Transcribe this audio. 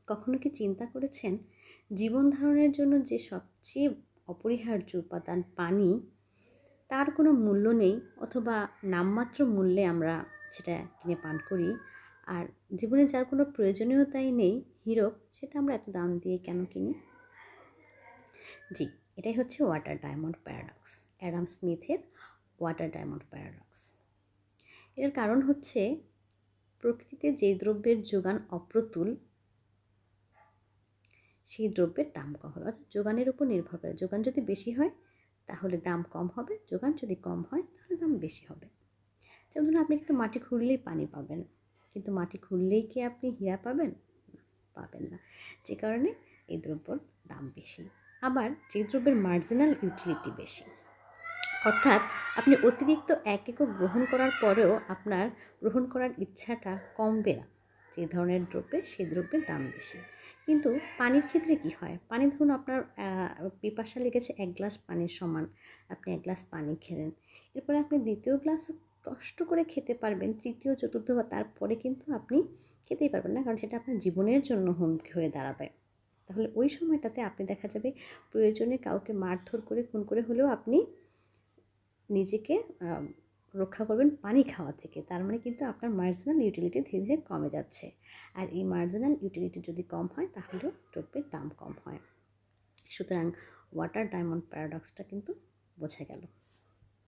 কখনো কি চিন্তা করেছেন জীবন ধারণের জন্য যে সবচেয়ে অপরিহার্য উপাদান পানি, তার কোনো মূল্য নেই অথবা নামমাত্র মূল্যে আমরা সেটা কিনে পান করি। আর জীবনে যার কোনো প্রয়োজনীয়তাই নেই, হীরক, সেটা আমরা এত দাম দিয়ে কেন কিনি? জি, এটাই হচ্ছে ওয়াটার ডায়মন্ড প্যারাডক্স, অ্যাডাম স্মিথের ওয়াটার ডায়মন্ড প্যারাডক্স। এর কারণ হচ্ছে প্রকৃতিতে যে দ্রব্যের যোগান অপ্রতুল সেই দ্রব্যের দাম কম হবে, অর্থাৎ যোগানের উপর নির্ভর করে। যোগান যদি বেশি হয় তাহলে দাম কম হবে, যোগান যদি কম হয় তাহলে দাম বেশি হবে। যেমন ধরুন, আপনি কিন্তু মাটি খুঁড়লেই পানি পাবেন, কিন্তু মাটি খুঁড়লেই কি আপনি হীরা পাবেন? পাবেন না। যে কারণে এই দ্রব্যর দাম বেশি। আবার যে দ্রব্যের মার্জিনাল ইউটিলিটি বেশি, অর্থাৎ আপনি অতিরিক্ত এক একক গ্রহণ করার পরেও আপনার গ্রহণ করার ইচ্ছাটা কমবে না, যে ধরনের দ্রব্যে সেই দ্রব্যের দাম বেশি। কিন্তু পানির ক্ষেত্রে কি হয়? পানি, ধরুন আপনার পিপাসা লেগেছে 1 গ্লাস পানির সমান, আপনি 1 গ্লাস পানি খেলেন, এরপরে আপনি দ্বিতীয় গ্লাসও কষ্ট করে খেতে পারবেন, তৃতীয় চতুর্থ বা তারপরে কিন্তু আপনি খেতেই পারবেন না, কারণ সেটা আপনার জীবনের জন্য হুমকি হয়ে দাঁড়াবে। তাহলে ওই সময়টাতে আপনি দেখা যাবে প্রয়োজনে কাউকে মারধর করে, খুন করে হলেও আপনি নিজেকে রক্ষা করবেন পানি খাওয়া থেকে। তার মানে কিন্তু আপনার মার্জিনাল ইউটিলিটি ধীরে ধীরে কমে যাচ্ছে। আর এই মার্জিনাল ইউটিলিটি যদি কম হয় তাহলেও দ্রব্যের দাম কম হয়। সুতরাং ওয়াটার ডায়মন্ড প্যারাডক্সটা কিন্তু বোঝা গেল।